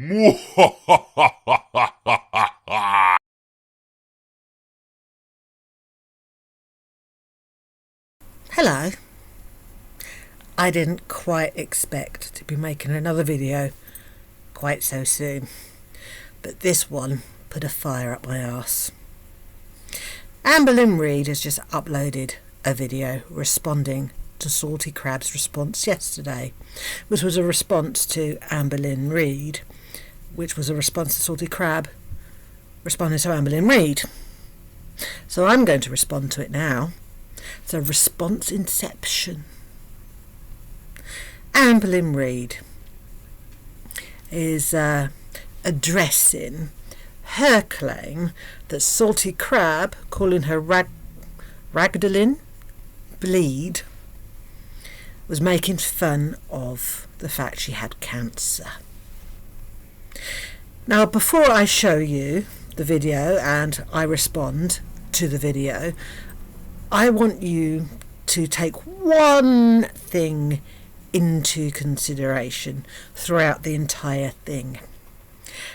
Hello. I didn't quite expect to be making another video quite so soon, but this one put a fire up my arse. Amberlynn Reids has just uploaded a video responding to Salty Crab's response yesterday, which was a response to Amberlynn Reids, which was a response to Salty Crab responding to Amberlynn Reids. So I'm going to respond to it now. So response inception. Amberlynn Reids is addressing her claim that Salty Crab, calling her Ragdolin Bleed, was making fun of the fact she had cancer. Now, before I show you the video and I respond to the video, I want you to take one thing into consideration throughout the entire thing.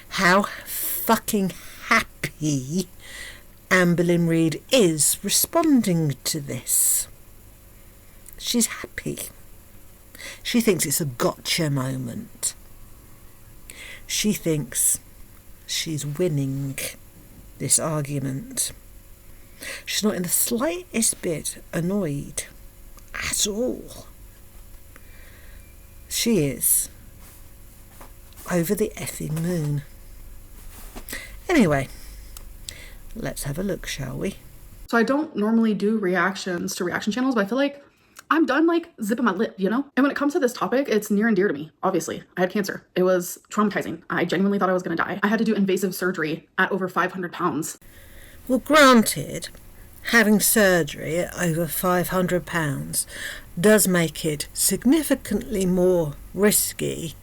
How fucking happy Amberlynn Reids is responding to this. She's happy. She thinks it's a gotcha moment. She thinks she's winning this argument. She's not in the slightest bit annoyed at all. She is over the effing moon. Anyway, let's have a look, shall we? So I don't normally do reactions to reaction channels, but I feel like I'm done like zipping my lip, you know? And when it comes to this topic, it's near and dear to me, obviously. I had cancer. It was traumatizing. I genuinely thought I was gonna die. I had to do invasive surgery at over 500 pounds. Well, granted, having surgery at over 500 pounds does make it significantly more risky.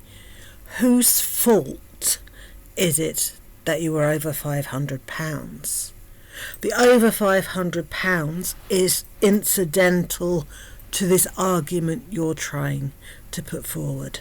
Whose fault is it that you were over 500 pounds? The over 500 pounds is incidental to this argument you're trying to put forward.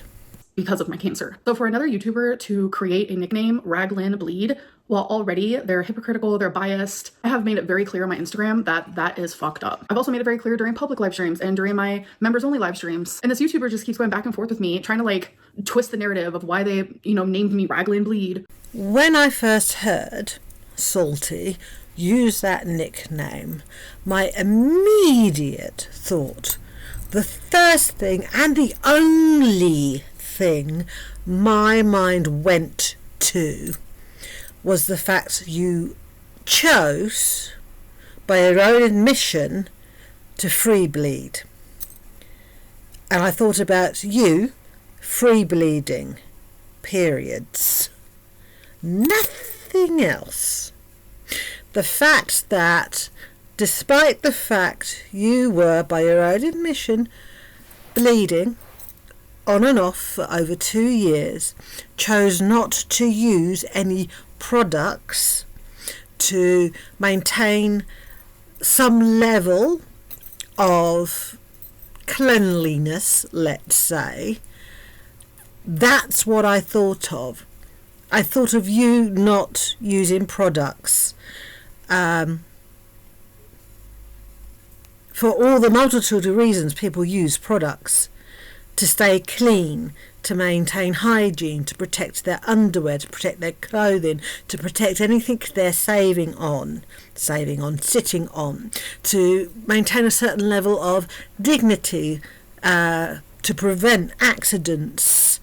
Because of my cancer. So for another YouTuber to create a nickname, Raglan Bleed, while already they're hypocritical, they're biased, I have made it very clear on my Instagram that that is fucked up. I've also made it very clear during public live streams and during my members only live streams. And this YouTuber just keeps going back and forth with me, trying to like twist the narrative of why they, named me Raglan Bleed. When I first heard Salty use that nickname, my immediate thought, the first thing and the only thing my mind went to, was the fact you chose, by your own admission, to free bleed. And I thought about you free bleeding periods. Nothing else. The fact that, despite the fact you were, by your own admission, bleeding on and off for over 2 years, chose not to use any products to maintain some level of cleanliness, let's say. That's what I thought of. I thought of you not using products for all the multitude of reasons people use products: to stay clean, to maintain hygiene, to protect their underwear, to protect their clothing, to protect anything they're sitting on, to maintain a certain level of dignity, to prevent accidents,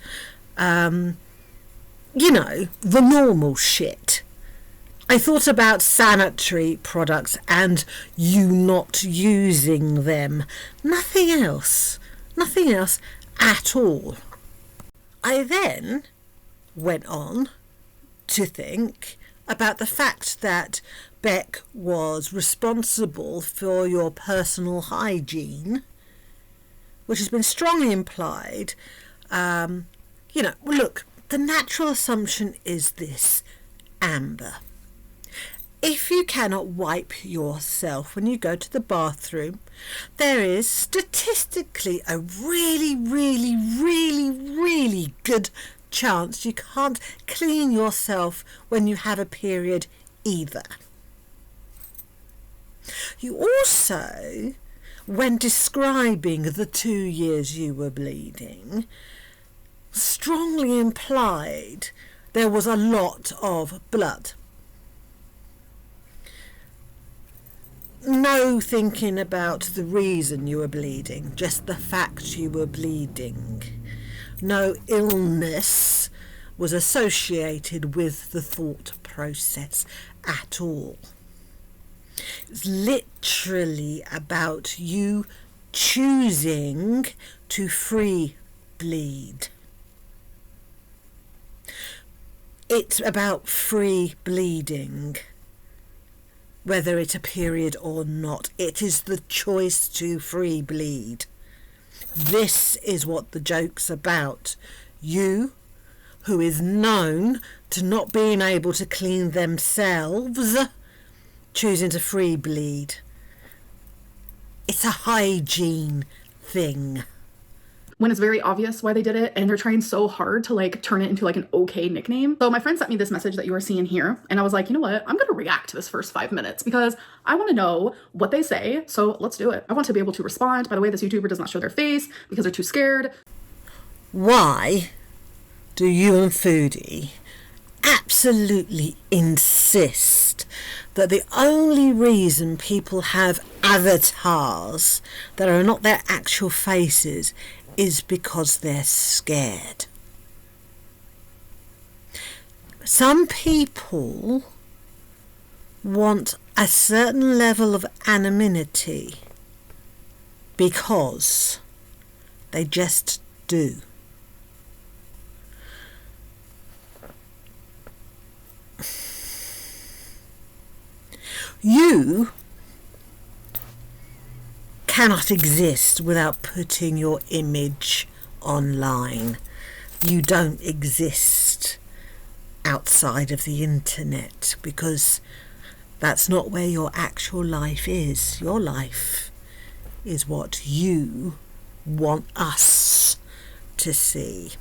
the normal shit. I thought about sanitary products and you not using them. Nothing else at all. I then went on to think about the fact that Beck was responsible for your personal hygiene, which has been strongly implied. Look, the natural assumption is this, Amber. If you cannot wipe yourself when you go to the bathroom, there is statistically a really, really, really, really good chance you can't clean yourself when you have a period either. You also, when describing the 2 years you were bleeding, strongly implied there was a lot of blood. No thinking about the reason you were bleeding, just the fact you were bleeding. No illness was associated with the thought process at all. It's literally about you choosing to free bleed. It's about free bleeding, whether it's a period or not. It is the choice to free bleed. This is what the joke's about. You, who is known to not being able to clean themselves, choosing to free bleed. It's a hygiene thing. When it's very obvious why they did it, and they're trying so hard to like turn it into like an okay nickname. So my friend sent me this message that you are seeing here, and I was like, you know what? I'm gonna react to this first 5 minutes because I want to know what they say. So let's do it. I want to be able to respond. By the way, this YouTuber does not show their face because they're too scared. Why do you and Foodie absolutely insist that the only reason people have avatars that are not their actual faces is because they're scared? Some people want a certain level of anonymity because they just do. You cannot exist without putting your image online. You don't exist outside of the internet because that's not where your actual life is. Your life is what you want us to see.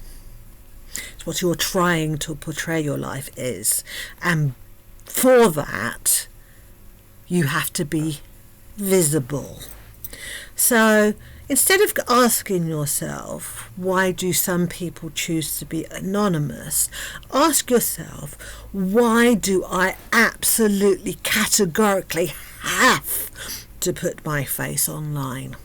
It's what you're trying to portray your life is. And for that, you have to be visible. So instead of asking yourself, why do some people choose to be anonymous? Ask yourself, why do I absolutely categorically have to put my face online?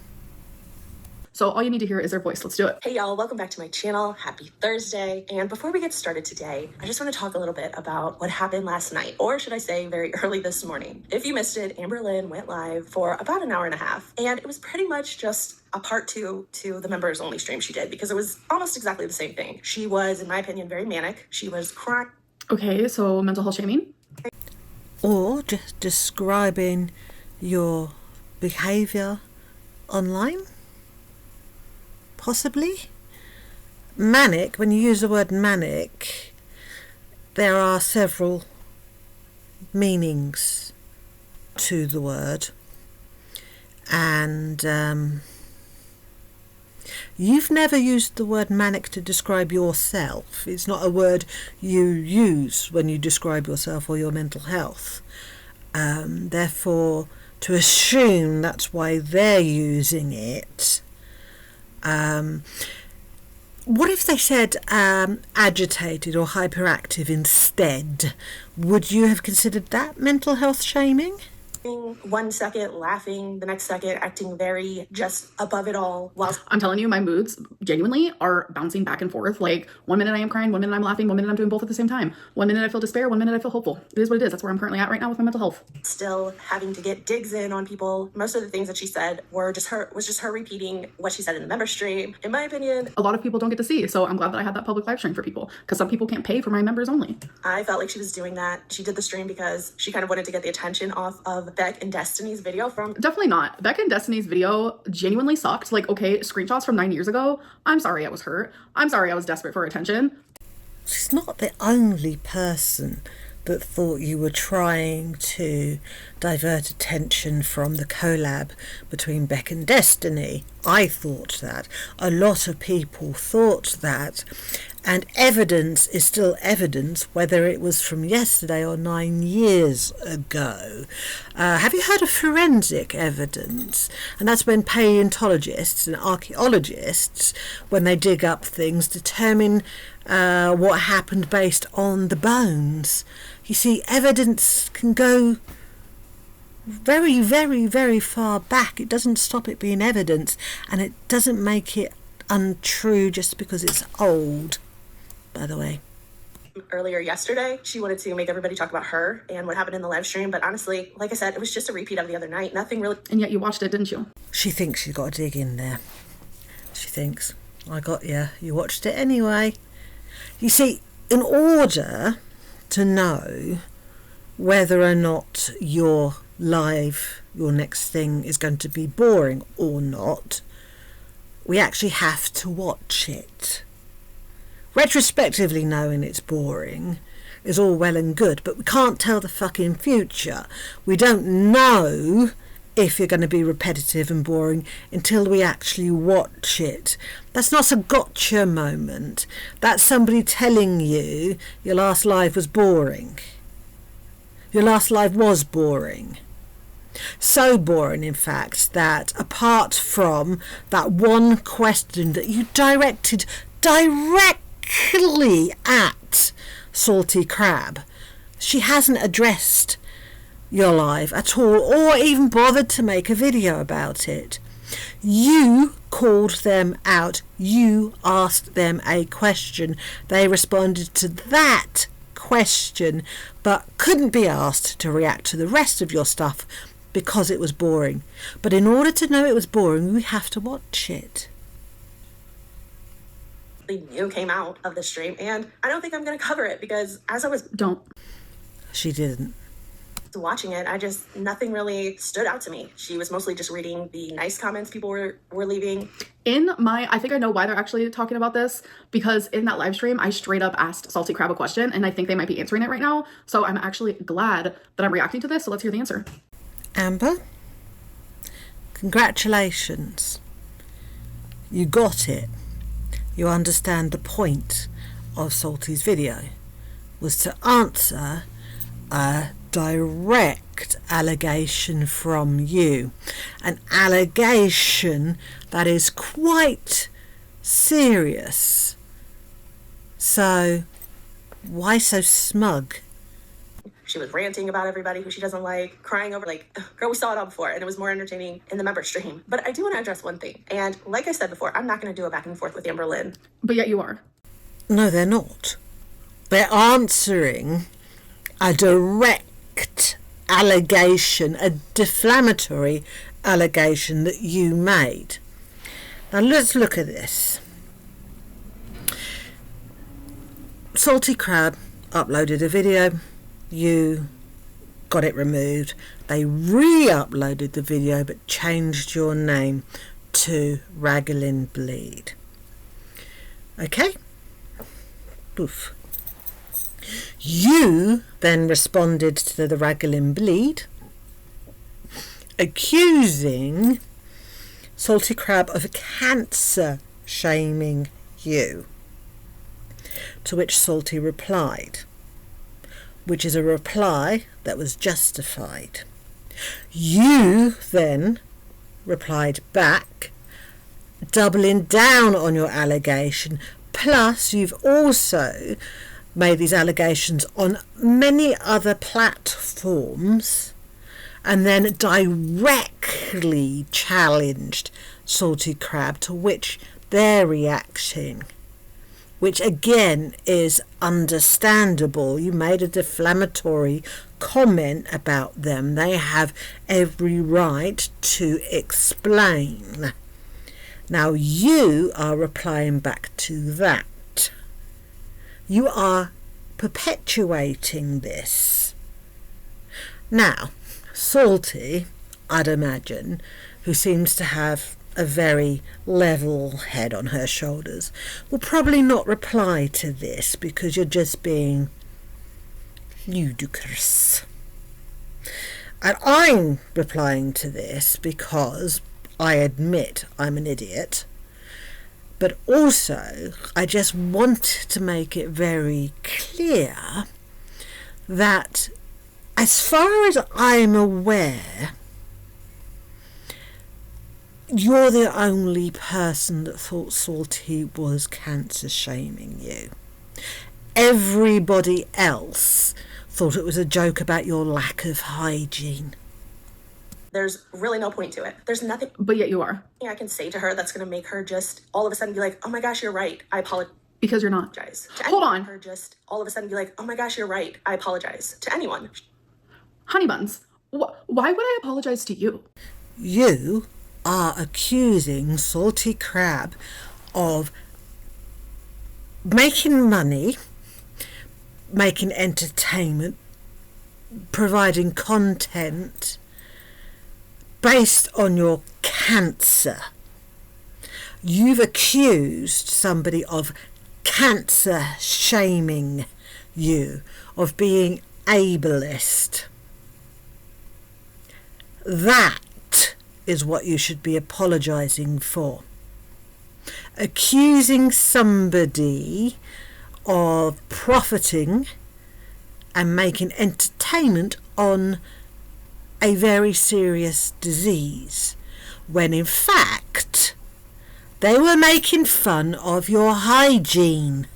So all you need to hear is their voice. Let's do it. Hey y'all, welcome back to my channel. Happy Thursday. And before we get started today, I just want to talk a little bit about what happened last night, or should I say very early this morning. If you missed it, Amberlynn went live for about an hour and a half, and it was pretty much just a part two to the members only stream she did because it was almost exactly the same thing. She was, in my opinion, very manic. She was crying. Okay, so mental health shaming? Or just describing your behaviour online? Possibly. Manic, when you use the word manic, there are several meanings to the word. And you've never used the word manic to describe yourself. It's not a word you use when you describe yourself or your mental health. Therefore, to assume that's why they're using it. What if they said agitated or hyperactive instead? Would you have considered that mental health shaming? 1 second laughing, the next second acting very just above it all. While I'm telling you, my moods genuinely are bouncing back and forth. Like 1 minute I am crying, 1 minute I'm laughing, 1 minute I'm doing both at the same time. 1 minute I feel despair, 1 minute I feel hopeful. It is what it is. That's where I'm currently at right now with my mental health. still having to get digs in on people. Most of the things that she said was just her repeating what she said in the member stream. In my opinion, A lot of people don't get to see, so I'm glad that I had that public live stream for people because some people can't pay for my members only. I felt like she was doing that. She did the stream because she kind of wanted to get the attention off of Beck and Destiny's video from. Definitely not. Beck and Destiny's video genuinely sucked. Like, okay, screenshots from 9 years ago. I'm sorry I was hurt. I'm sorry I was desperate for attention. She's not the only person that thought you were trying to divert attention from the collab between Beck and Destiny I thought that. A lot of people thought that. And evidence is still evidence, whether it was from yesterday or 9 years ago. Have you heard of forensic evidence? And that's when paleontologists and archaeologists, when they dig up things, determine what happened based on the bones. You see, evidence can go very, very, very far back. It doesn't stop it being evidence, and it doesn't make it untrue just because it's old, by the way. Earlier yesterday, she wanted to make everybody talk about her and what happened in the live stream, but honestly, like I said, it was just a repeat of the other night. Nothing really. And yet you watched it, didn't you? She thinks she's got to dig in there. She thinks, I got you. You watched it anyway. You see, in order to know whether or not your next thing is going to be boring or not, we actually have to watch it. Retrospectively knowing it's boring is all well and good, but we can't tell the fucking future. We don't know if you're going to be repetitive and boring until we actually watch it. That's not a gotcha moment. That's somebody telling you your last live was boring. Your last live was boring. So boring, in fact, that apart from that one question that you directed directly at Salty Crab, she hasn't addressed your live at all, or even bothered to make a video about it. You called them out. You asked them a question. They responded to that question, but couldn't be asked to react to the rest of your stuff because it was boring. But in order to know it was boring, we have to watch it. New came out of the stream, and I don't think I'm going to cover it because as I was She didn't. watching it, nothing really stood out to me. She was mostly just reading the nice comments people were leaving. I think I know why they're actually talking about this, because in that live stream, I straight up asked Salty Crab a question, and I think they might be answering it right now. So I'm actually glad that I'm reacting to this. So let's hear the answer. Amber, congratulations. You got it. You understand the point of Salty's video was to answer a direct allegation from you. An allegation that is quite serious. So, why so smug? She was ranting about everybody who she doesn't like, crying over, girl, we saw it all before, and it was more entertaining in the member stream. But I do want to address one thing. And like I said before, I'm not going to do a back and forth with Amberlynn. But yet you are. No, they're not. They're answering a direct allegation, a defamatory allegation that you made. Now let's look at this. Salty Crab uploaded a video. You got it removed. They re-uploaded the video but changed your name to Raglan Bleed. Okay? Poof. You then responded to the Raglan Bleed, accusing Salty Crab of cancer shaming you. To which Salty replied, which is a reply that was justified. You then replied back, doubling down on your allegation. Plus, you've also made these allegations on many other platforms and then directly challenged Salty Crab, to which they're reacting, which again is understandable. You made a defamatory comment about them. They have every right to explain. Now you are replying back to that. You are perpetuating this. Now, Salty, I'd imagine, who seems to have a very level head on her shoulders, will probably not reply to this because you're just being ludicrous. And I'm replying to this because I admit I'm an idiot. But also, I just want to make it very clear that as far as I'm aware, you're the only person that thought Salty was cancer shaming you. Everybody else thought it was a joke about your lack of hygiene. There's really no point to it. There's nothing But yet you are. I can say to her that's going to make her just all of a sudden be like, oh my gosh, you're right. I apologize. Because you're not. Hold on. Her just all of a sudden be like, oh my gosh, you're right. I apologize to anyone. Honey buns, why would I apologize to you? You are accusing Salty Crab of making money, making entertainment, providing content based on your cancer. You've accused somebody of cancer shaming you, of being ableist. That is what you should be apologising for. Accusing somebody of profiting and making entertainment on a very serious disease, when in fact they were making fun of your hygiene.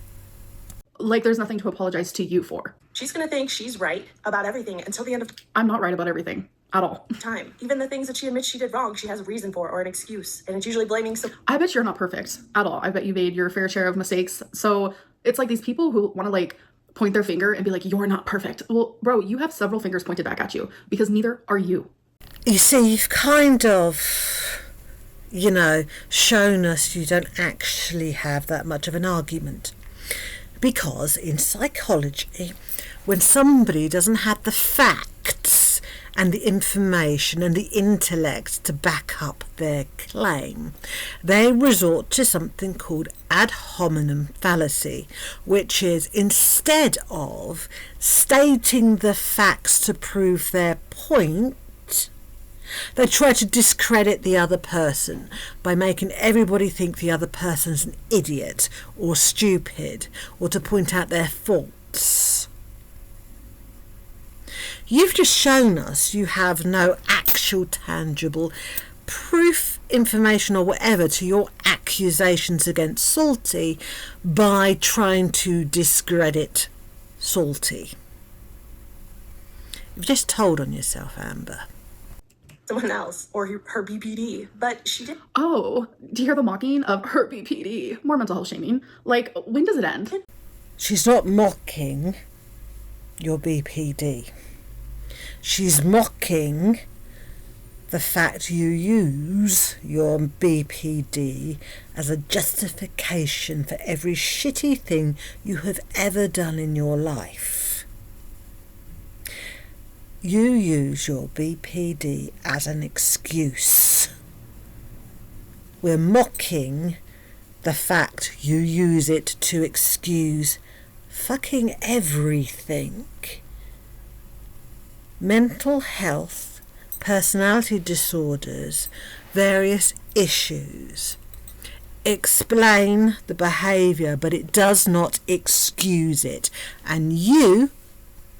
Like there's nothing to apologize to you for. She's going to think she's right about everything until the end of I'm not right about everything at all. time. Even the things that she admits she did wrong, she has a reason for or an excuse. And it's usually blaming some... I bet you're not perfect at all. I bet you made your fair share of mistakes. So it's like these people who want to like point their finger and be like, you're not perfect. Well, bro, you have several fingers pointed back at you because neither are you. You see, you've kind of, shown us you don't actually have that much of an argument. Because in psychology, when somebody doesn't have the facts and the information and the intellect to back up their claim, they resort to something called ad hominem fallacy, which is instead of stating the facts to prove their point, they try to discredit the other person by making everybody think the other person's an idiot or stupid, or to point out their faults. You've just shown us you have no actual tangible proof, information or whatever to your accusations against Salty by trying to discredit Salty. You've just told on yourself, Amber. Someone else or her BPD, but she did. Oh, do you hear the mocking of her BPD? More mental health shaming. Like, when does it end? She's not mocking your BPD. She's mocking the fact you use your BPD as a justification for every shitty thing you have ever done in your life. You use your BPD as an excuse. We're mocking the fact you use it to excuse fucking everything. Mental health, personality disorders, various issues. Explain the behaviour, but it does not excuse it. And you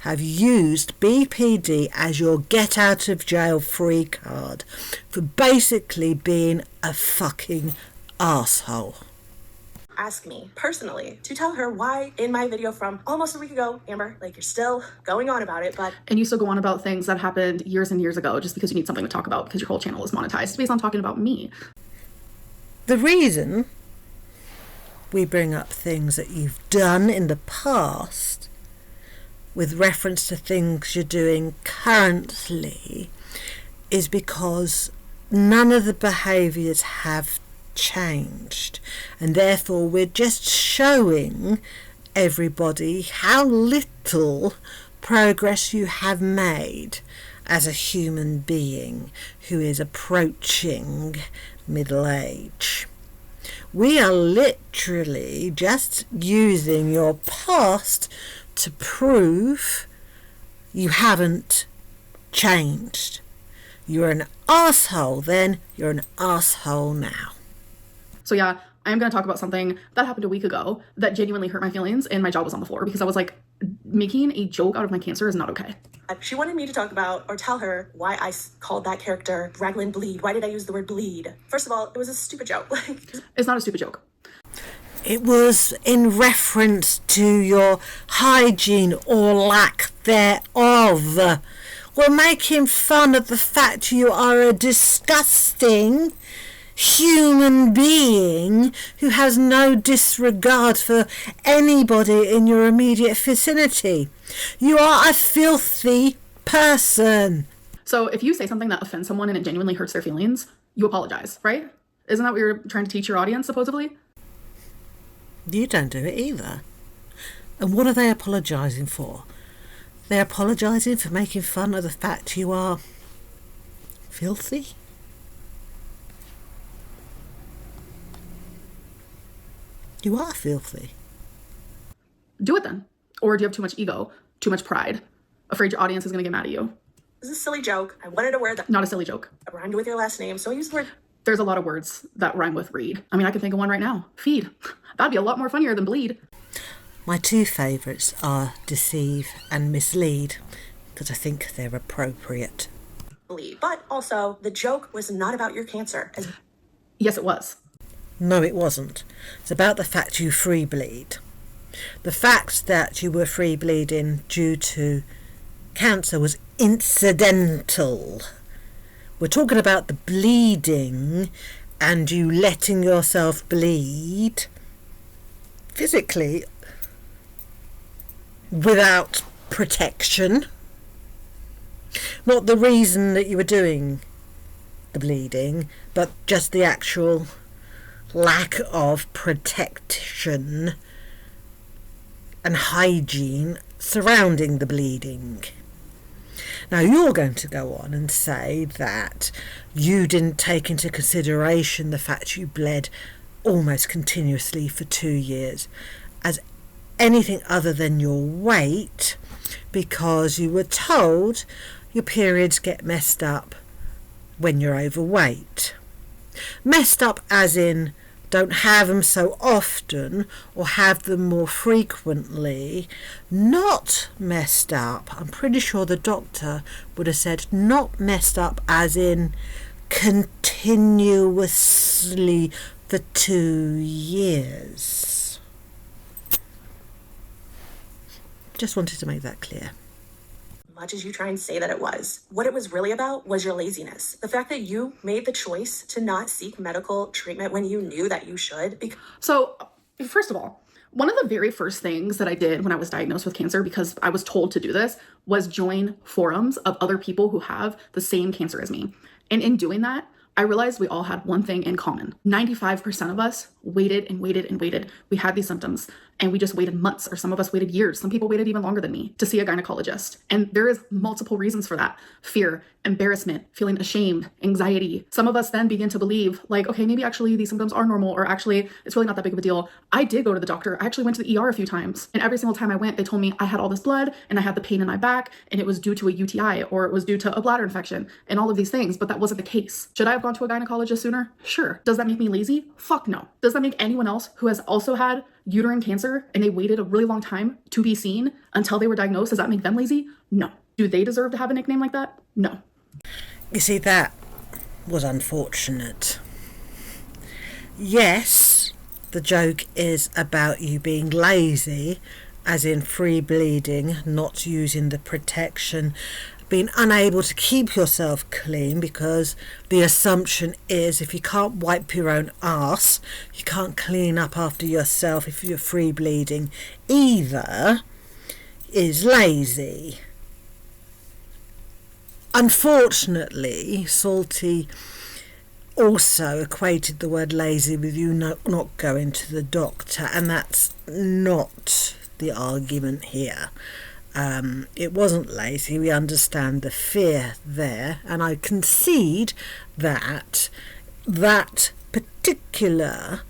have used BPD as your get out of jail free card for basically being a fucking asshole. Ask me personally to tell her why in my video from almost a week ago, Amber, like you're still going on about it, but... And you still go on about things that happened years and years ago just because you need something to talk about because your whole channel is monetized. It's based on talking about me. The reason we bring up things that you've done in the past with reference to things you're doing currently is because none of the behaviours have changed, and therefore we're just showing everybody how little progress you have made as a human being who is approaching middle age. We are literally just using your past to prove you haven't changed. You were an asshole then, you're an asshole now. So yeah, I am going to talk about something that happened a week ago that genuinely hurt my feelings, and my jaw was on the floor because I was like, making a joke out of my cancer is not okay. She wanted me to talk about or tell her why I called that character Raglan Bleed. Why did I use the word bleed? First of all, it was a stupid joke. It's not a stupid joke. It was in reference to your hygiene or lack thereof. We're making fun of the fact you are a disgusting human being who has no disregard for anybody in your immediate vicinity. You are a filthy person. So if you say something that offends someone and it genuinely hurts their feelings, you apologize, right? Isn't that what you're trying to teach your audience, supposedly? You don't do it either. And what are they apologising for? They're apologising for making fun of the fact you are filthy? You are filthy. Do it then. Or do you have too much ego, too much pride, afraid your audience is going to get mad at you? This is a silly joke. I wanted a word that Not a silly joke. rhymed with your last name, so I used the word. There's a lot of words that rhyme with read. I mean, I can think of one right now. Feed. That'd be a lot more funnier than bleed. My two favourites are deceive and mislead, because I think they're appropriate. Bleed. But also, the joke was not about your cancer. Yes, it was. No, it wasn't. It's about the fact you free bleed. The fact that you were free bleeding due to cancer was incidental. We're talking about the bleeding and you letting yourself bleed physically without protection. Not the reason that you were doing the bleeding, but just the actual lack of protection and hygiene surrounding the bleeding. Now you're going to go on and say that you didn't take into consideration the fact you bled almost continuously for 2 years as anything other than your weight, because you were told your periods get messed up when you're overweight. Messed up as in don't have them so often or have them more frequently. Not messed up. I'm pretty sure the doctor would have said not messed up as in continuously for 2 years. Just wanted to make that clear. Much as you try and say that it was, what it was really about was your laziness. The fact that you made the choice to not seek medical treatment when you knew that you should. So, first of all, one of the very first things that I did when I was diagnosed with cancer, because I was told to do this, was join forums of other people who have the same cancer as me. And in doing that, I realized we all had one thing in common. 95% of us waited and waited and waited. We had these symptoms and we just waited months, or some of us waited years. Some people waited even longer than me to see a gynecologist. And there is multiple reasons for that. Fear, embarrassment, feeling ashamed, anxiety. Some of us then begin to believe like, okay, maybe actually these symptoms are normal, or actually it's really not that big of a deal. I did go to the doctor. I actually went to the ER a few times. And every single time I went, they told me I had all this blood and I had the pain in my back and it was due to a UTI or it was due to a bladder infection and all of these things. But that wasn't the case. Should I have gone to a gynecologist sooner? Sure. Does that make me lazy? Fuck no. Does that make anyone else who has also had uterine cancer and they waited a really long time to be seen until they were diagnosed, does that make them lazy? No. Do they deserve to have a nickname like that? No. You see, that was unfortunate. Yes, the joke is about you being lazy, as in free bleeding, not using the protection, being unable to keep yourself clean, because the assumption is if you can't wipe your own arse, you can't clean up after yourself if you're free bleeding either, is lazy. Unfortunately, Salty also equated the word lazy with you not going to the doctor, and that's not the argument here. It wasn't lazy. We understand the fear there, and I concede that particular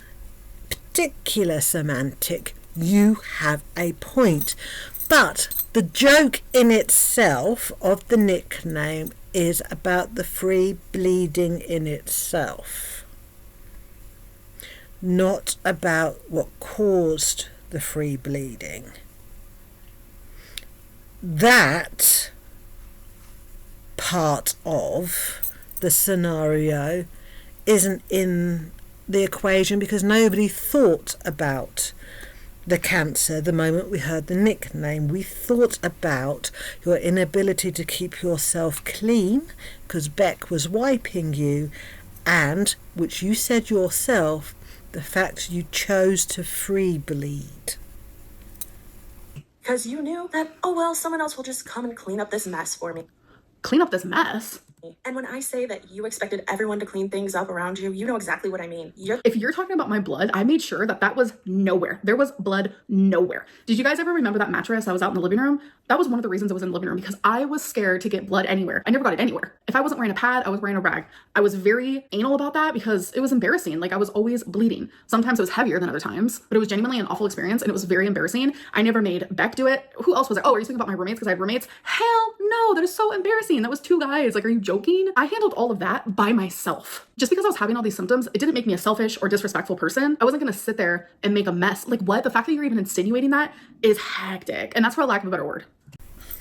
semantic, you have a point. But the joke in itself of the nickname is about the free bleeding in itself, not about what caused the free bleeding. That part of the scenario isn't in the equation because nobody thought about the cancer the moment we heard the nickname. We thought about your inability to keep yourself clean because Beck was wiping you, and, which you said yourself, the fact you chose to free bleed. Because you knew that, oh well, someone else will just come and clean up this mess for me. Clean up this mess? And when I say that you expected everyone to clean things up around you, you know exactly what I mean. If you're talking about my blood, I made sure that was nowhere. There was blood nowhere. Did you guys ever remember that mattress that was out in the living room? That was one of the reasons it was in the living room, because I was scared to get blood anywhere. I never got it anywhere. If I wasn't wearing a pad, I was wearing a rag. I was very anal about that because it was embarrassing. Like, I was always bleeding. Sometimes it was heavier than other times, but it was genuinely an awful experience and it was very embarrassing. I never made Beck do it. Who else was there? Oh, are you speaking about my roommates because I had roommates? Hell no, that is so embarrassing. That was 2 guys. Like, are you joking? I handled all of that by myself. Just because I was having all these symptoms, it didn't make me a selfish or disrespectful person. I wasn't going to sit there and make a mess. Like, what? The fact that you're even insinuating that is hectic. And that's for lack of a better word.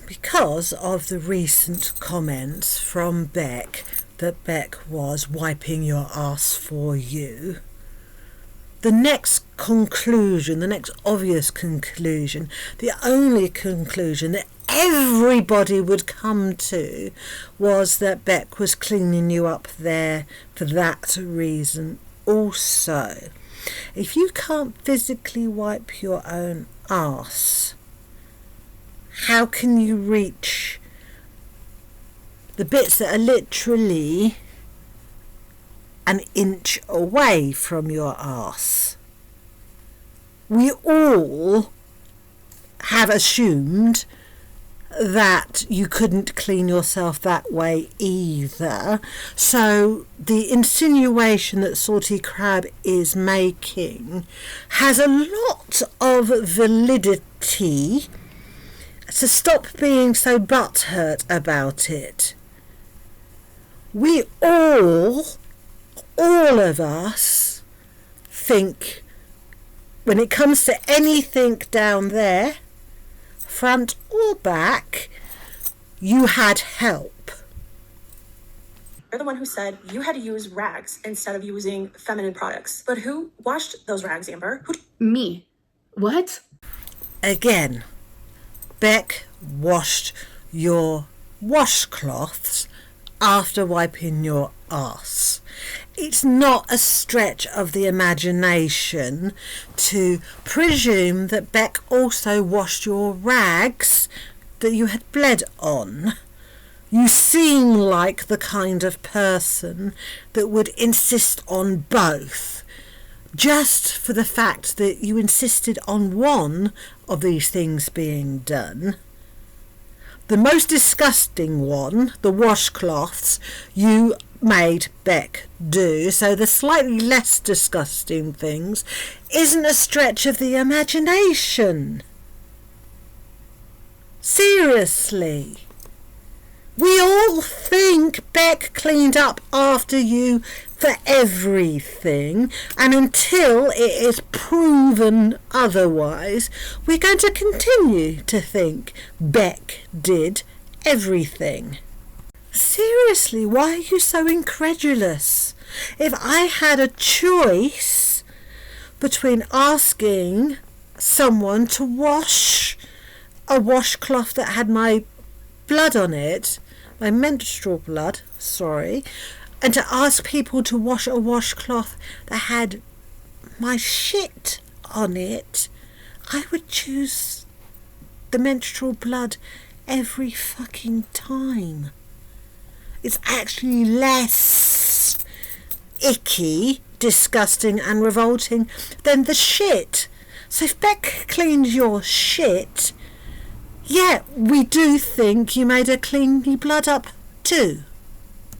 Because of the recent comments from Beck that Beck was wiping your ass for you, the next conclusion, the next obvious conclusion, the only conclusion that everybody would come to was that Beck was cleaning you up there for that reason also. If you can't physically wipe your own arse, how can you reach the bits that are literally an inch away from your arse? We all have assumed that you couldn't clean yourself that way either. So the insinuation that Salty Crab is making has a lot of validity. So stop being so butthurt about it. We all of us think when it comes to anything down there, front or back, you had help. You're the one who said you had to use rags instead of using feminine products. But who washed those rags, Amber? Me. What? Again, Beck washed your washcloths after wiping your arse. It's not a stretch of the imagination to presume that Beck also washed your rags that you had bled on. You seem like the kind of person that would insist on both, just for the fact that you insisted on one of these things being done. The most disgusting one, the washcloths, you made Beck do, so the slightly less disgusting things isn't a stretch of the imagination. Seriously. We all think Beck cleaned up after you for everything, and until it is proven otherwise, we're going to continue to think Beck did everything. Seriously, why are you so incredulous? If I had a choice between asking someone to wash a washcloth that had my blood on it, my menstrual blood, and to ask people to wash a washcloth that had my shit on it, I would choose the menstrual blood every fucking time. It's actually less icky, disgusting and revolting than the shit. So if Beck cleaned your shit, yeah, we do think you made her clean your blood up too.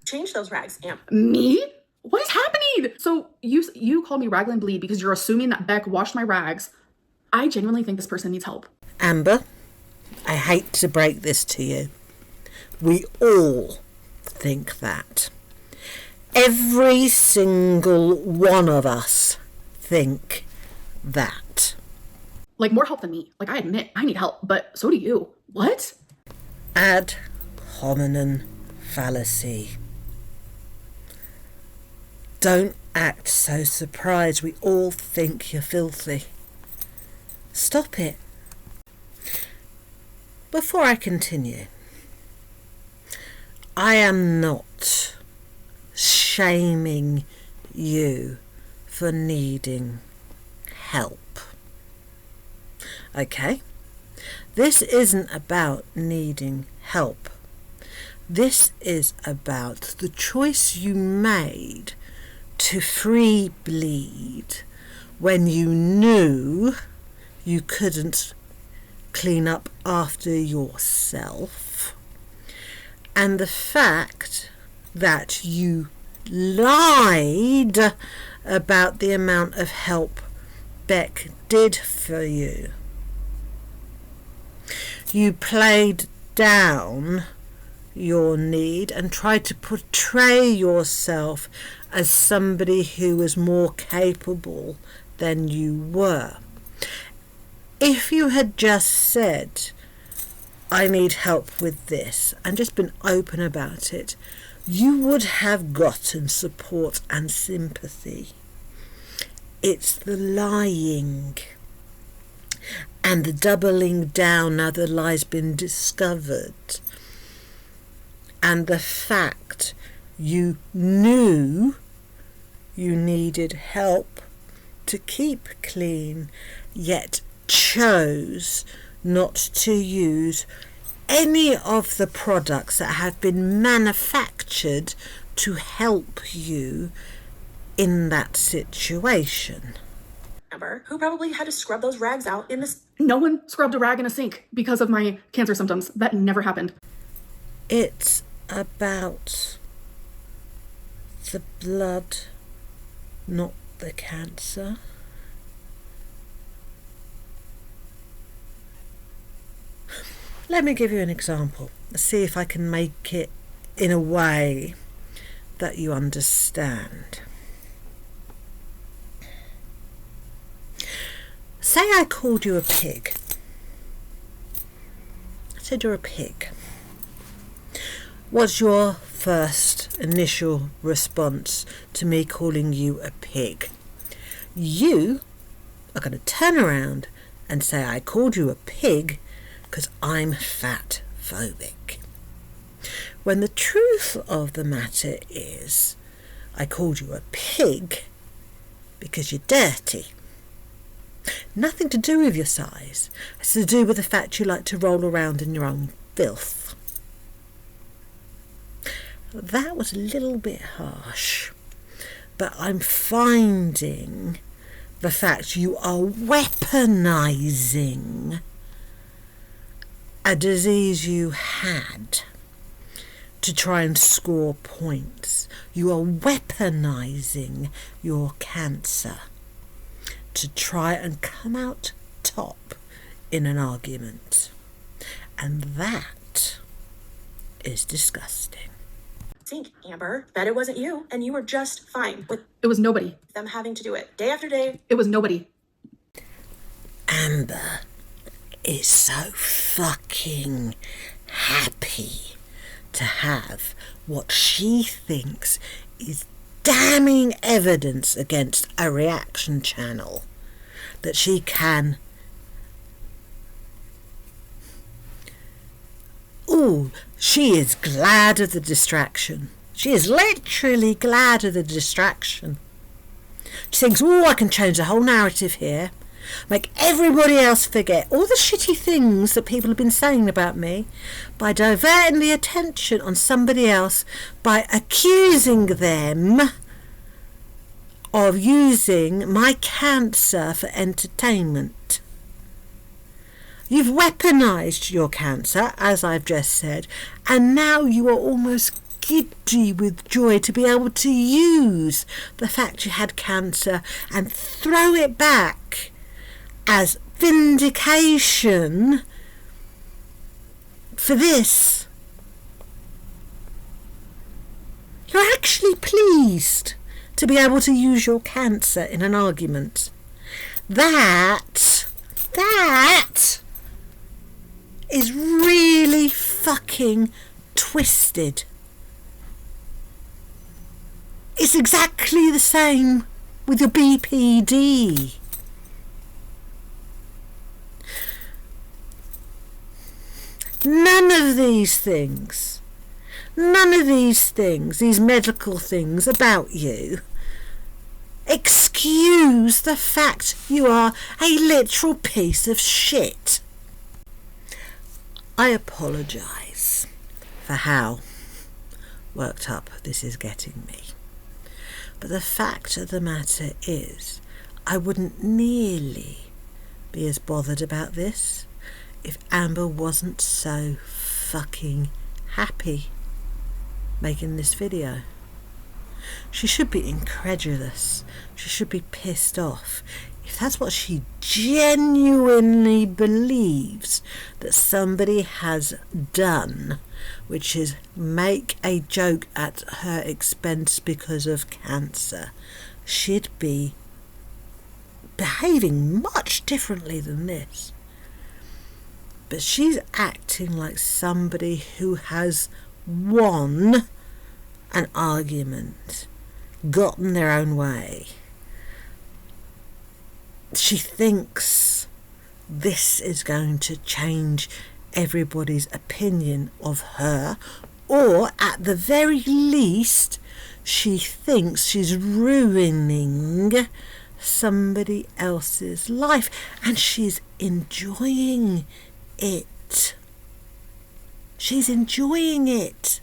Change those rags, Amp. Me? What is happening? So you call me Raglan Bleed because you're assuming that Beck washed my rags. I genuinely think this person needs help. Amber, I hate to break this to you. We all think that. Every single one of us think that. Like, more help than me. Like, I admit, I need help, but so do you. What? Ad hominem fallacy. Don't act so surprised. We all think you're filthy. Stop it. Before I continue, I am not shaming you for needing help. Okay? This isn't about needing help. This is about the choice you made to free bleed when you knew you couldn't clean up after yourself, and the fact that you lied about the amount of help Beck did for you. You played down your need and tried to portray yourself as somebody who was more capable than you were. If you had just said, I need help with this, and just been open about it, you would have gotten support and sympathy. It's the lying and the doubling down now the lie's been discovered, and the fact you knew you needed help to keep clean, yet chose not to use any of the products that have been manufactured to help you in that situation. Amber, who probably had to scrub those rags out in this. No one scrubbed a rag in a sink because of my cancer symptoms. That never happened. It's about the blood, not the cancer. Let me give you an example. See if I can make it in a way that you understand. Say I called you a pig. I said you're a pig. What's your first initial response to me calling you a pig? You are going to turn around and say I called you a pig because I'm fat phobic. When the truth of the matter is, I called you a pig because you're dirty. Nothing to do with your size. It's to do with the fact you like to roll around in your own filth. That was a little bit harsh, but I'm finding the fact you are weaponizing a disease you had to try and score points. You are weaponizing your cancer to try and come out top in an argument. And that is disgusting. Think, Amber, that it wasn't you, and you were just fine with It was nobody. them having to do it day after day. It was nobody. Amber is so fucking happy to have what she thinks is damning evidence against a reaction channel that she can she is glad of the distraction. She is literally glad of the distraction. She thinks, I can change the whole narrative here, make everybody else forget all the shitty things that people have been saying about me by diverting the attention on somebody else, by accusing them of using my cancer for entertainment. You've weaponized your cancer, as I've just said, and now you are almost giddy with joy to be able to use the fact you had cancer and throw it back as vindication for this. You're actually pleased to be able to use your cancer in an argument. That is really fucking twisted. It's exactly the same with your BPD. None of these things, these medical things about you, excuse the fact you are a literal piece of shit. I apologise for how worked up this is getting me. But the fact of the matter is, I wouldn't nearly be as bothered about this if Amber wasn't so fucking happy making this video. She should be incredulous. She should be pissed off. If that's what she genuinely believes that somebody has done, which is make a joke at her expense because of cancer, she'd be behaving much differently than this. But she's acting like somebody who has won an argument, gotten their own way. She thinks this is going to change everybody's opinion of her, or at the very least, she thinks she's ruining somebody else's life, and she's enjoying it. She's enjoying it.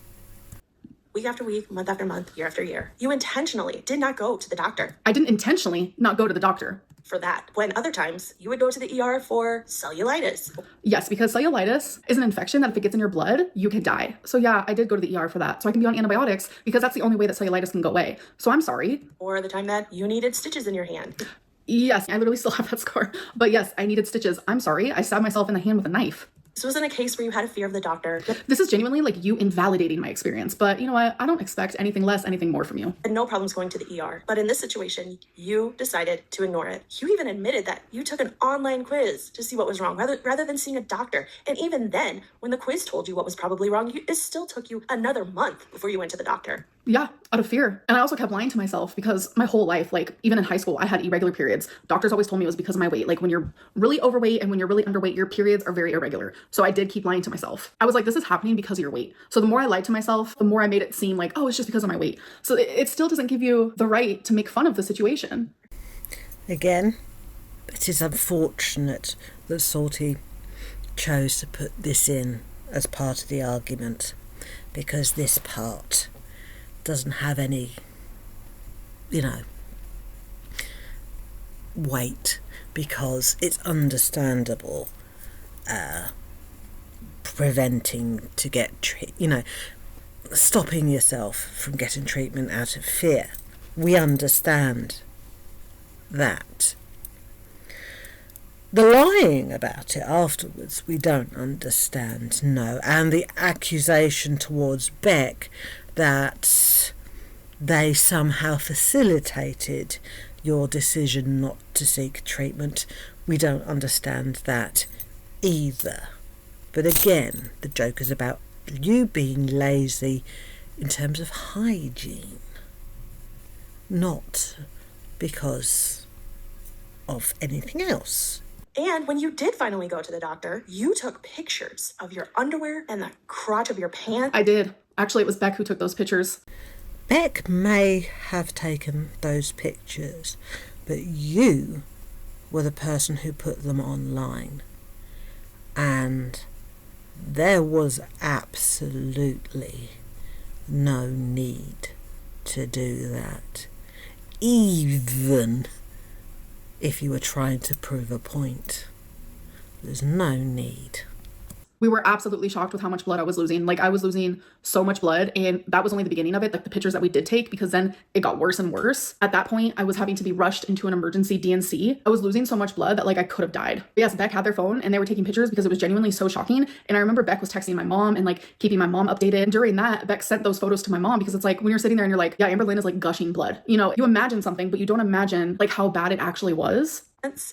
Week after week, month after month, year after year, you intentionally did not go to the doctor I didn't intentionally not go to the doctor. for that, when other times you would go to the ER for cellulitis. Yes, because cellulitis is an infection that if it gets in your blood, you can die. So yeah, I did go to the ER for that. So I can be on antibiotics because that's the only way that cellulitis can go away. So I'm sorry. Or the time that you needed stitches in your hand. Yes, I literally still have that scar. But yes, I needed stitches. I'm sorry. I stabbed myself in the hand with a knife. This wasn't a case where you had a fear of the doctor. This is genuinely like you invalidating my experience. But you know what? I don't expect anything less, anything more from you. And no problems going to the ER. But in this situation, you decided to ignore it. You even admitted that you took an online quiz to see what was wrong rather than seeing a doctor. And even then, when the quiz told you what was probably wrong, it still took you another month before you went to the doctor. Yeah, out of fear. And I also kept lying to myself because my whole life, like even in high school, I had irregular periods. Doctors always told me it was because of my weight. Like when you're really overweight and when you're really underweight, your periods are very irregular. So I did keep lying to myself. I was like, this is happening because of your weight. So the more I lied to myself, the more I made it seem like, oh, it's just because of my weight. So it still doesn't give you the right to make fun of the situation. Again, it is unfortunate that Salty chose to put this in as part of the argument, because this part doesn't have any, weight, because it's understandable preventing to get stopping yourself from getting treatment out of fear. We understand that. The lying about it afterwards, we don't understand, no. And the accusation towards Beck that they somehow facilitated your decision not to seek treatment, we don't understand that either. But again, the joke is about you being lazy in terms of hygiene, not because of anything else. And when you did finally go to the doctor, you took pictures of your underwear and the crotch of your pants. I did. Actually, it was Beck who took those pictures. Beck may have taken those pictures, but you were the person who put them online. And there was absolutely no need to do that, even if you were trying to prove a point. There's no need. We were absolutely shocked with how much blood I was losing. Like I was losing so much blood, and that was only the beginning of it, like the pictures that we did take, because then it got worse and worse. At that point, I was having to be rushed into an emergency DNC. I was losing so much blood that like I could have died. But yes, Beck had their phone and they were taking pictures because it was genuinely so shocking. And I remember Beck was texting my mom and like keeping my mom updated. And during that, Beck sent those photos to my mom, because it's like when you're sitting there and you're like, yeah, Amberlynn is like gushing blood. You know, you imagine something, but you don't imagine like how bad it actually was.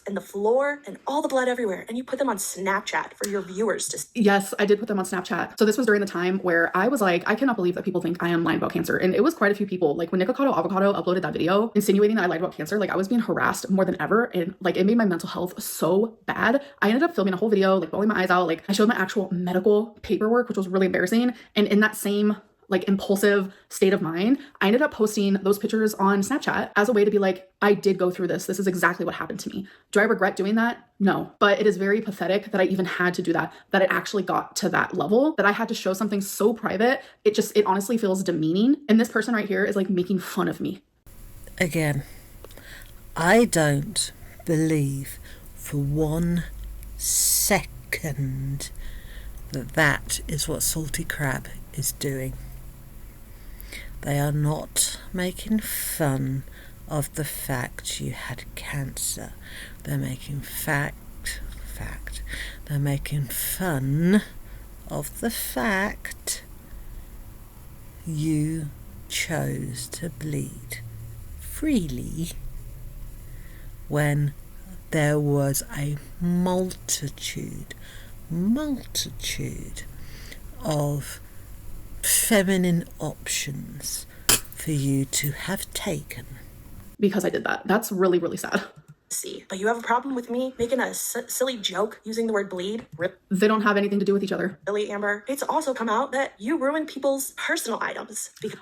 And the floor and all the blood everywhere, and you put them on Snapchat for your viewers to see. Yes, I did put them on Snapchat. So this was during the time where I was like, I cannot believe that people think I am lying about cancer. And it was quite a few people. Like when Nicocado Avocado uploaded that video insinuating that I lied about cancer, like I was being harassed more than ever, and like it made my mental health so bad. I ended up filming a whole video, like bawling my eyes out. Like I showed my actual medical paperwork, which was really embarrassing. And in that same like impulsive state of mind, I ended up posting those pictures on Snapchat as a way to be like, I did go through this. This is exactly what happened to me. Do I regret doing that? No, but it is very pathetic that I even had to do that it actually got to that level, that I had to show something so private. It honestly feels demeaning. And this person right here is like making fun of me. Again, I don't believe for 1 second that is what Salty Crab is doing. They are not making fun of the fact you had cancer. They're making fact. They're making fun of the fact you chose to bleed freely when there was a multitude of feminine options for you to have taken. Because I did that. That's really, really sad. See, but you have a problem with me making a silly joke using the word bleed? They don't have anything to do with each other. Really, Amber? It's also come out that you ruined people's personal items because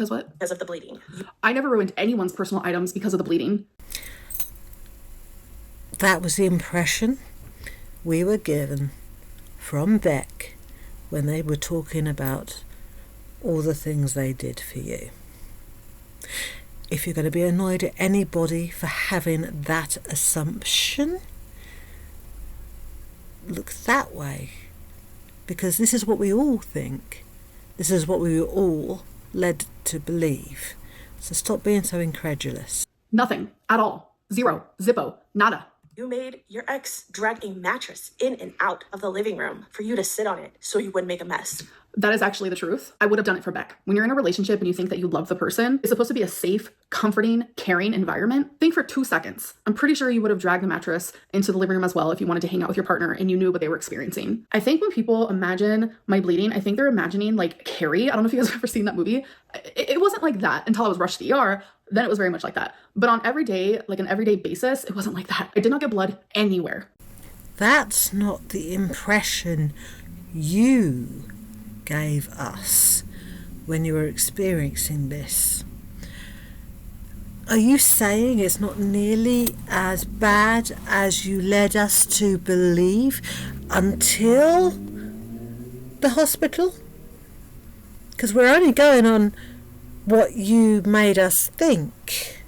what? Because of the bleeding. I never ruined anyone's personal items because of the bleeding. That was the impression we were given from Beck when they were talking about all the things they did for you. If you're going to be annoyed at anybody for having that assumption, look that way. Because this is what we all think. This is what we were all led to believe. So stop being so incredulous. Nothing at all. Zero. Zippo. Nada. You made your ex drag a mattress in and out of the living room for you to sit on it so you wouldn't make a mess. That is actually the truth. I would have done it for Beck. When you're in a relationship and you think that you love the person, it's supposed to be a safe, comforting, caring environment. Think for 2 seconds. I'm pretty sure you would have dragged the mattress into the living room as well if you wanted to hang out with your partner and you knew what they were experiencing. I think when people imagine my bleeding, I think they're imagining like Carrie. I don't know if you guys have ever seen that movie. It wasn't like that until I was rushed to the ER. Then it was very much like that. But on an everyday basis, it wasn't like that. I did not get blood anywhere. That's not the impression you gave us when you were experiencing this. Are you saying it's not nearly as bad as you led us to believe until the hospital? Because we're only going on what you made us think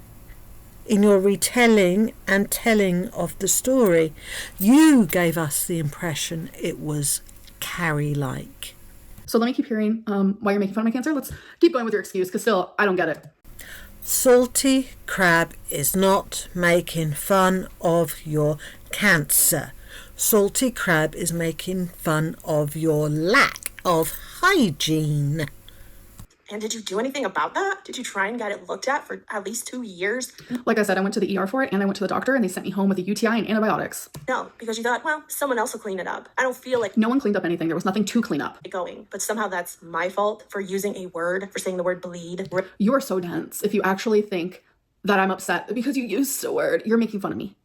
in your retelling and telling of the story. You gave us the impression it was Carrie-like. So let me keep hearing why you're making fun of my cancer. Let's keep going with your excuse, because still, I don't get it. Salty Crab is not making fun of your cancer. Salty Crab is making fun of your lack of hygiene. And did you do anything about that? Did you try and get it looked at for at least 2 years? Like I said, I went to the ER for it, and I went to the doctor, and they sent me home with a UTI and antibiotics. No, because you thought, well, someone else will clean it up. I don't feel like No one cleaned up anything. There was nothing to clean up. going, but somehow that's my fault for using a word, for saying the word bleed. You are so dense. If you actually think that I'm upset because you used a word, you're making fun of me.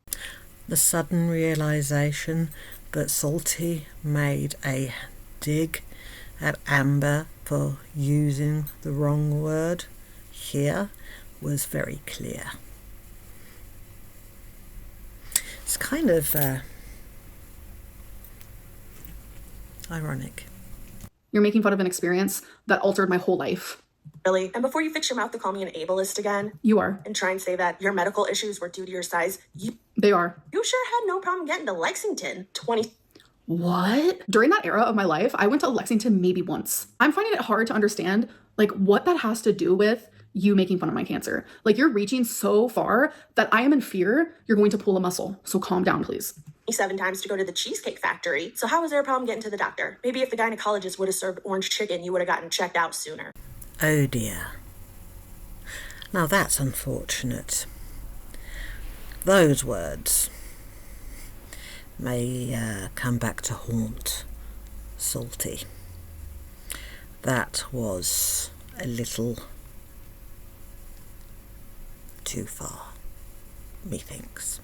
The sudden realization that Salty made a dig at Amber for using the wrong word here was very clear. It's kind of ironic. You're making fun of an experience that altered my whole life. Really? And before you fix your mouth to call me an ableist again, You are. and try and say that your medical issues were due to your size, you They are. sure had no problem getting to Lexington What? During that era of my life, I went to Lexington maybe once. I'm finding it hard to understand, like, what that has to do with you making fun of my cancer. Like, you're reaching so far that I am in fear you're going to pull a muscle. So calm down, please. 7 times to go to the Cheesecake Factory. So how was there a problem getting to the doctor? Maybe if the gynecologist would have served orange chicken, you would have gotten checked out sooner. Oh dear. Now that's unfortunate. Those words may come back to haunt Salty. That was a little too far, methinks.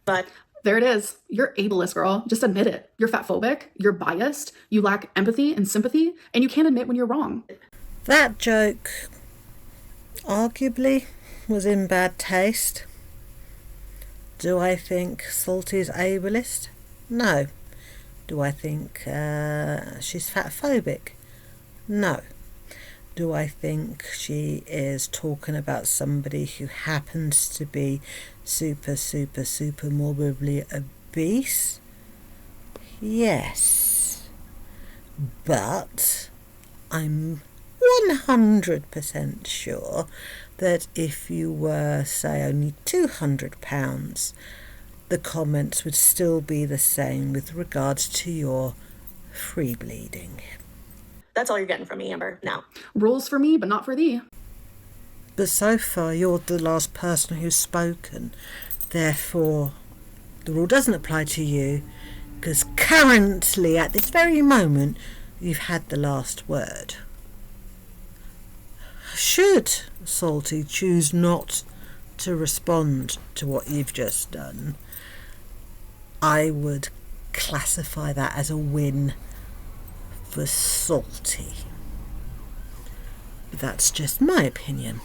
But there it is. You're ableist, girl. Just admit it. You're fatphobic, you're biased, you lack empathy and sympathy, and you can't admit when you're wrong. That joke arguably was in bad taste. Do I think Salty's ableist? No. Do I think she's fatphobic? No. Do I think she is talking about somebody who happens to be super morbidly obese? Yes. But I'm 100% sure that if you were, say, only 200 pounds, the comments would still be the same with regards to your free bleeding. that's all you're getting from me, Amber. Now. Rules for me, but not for thee. But so far, you're the last person who's spoken. Therefore, the rule doesn't apply to you, because currently, at this very moment, you've had the last word. Should Salty choose not to respond to what you've just done, I would classify that as a win for Salty. But that's just my opinion.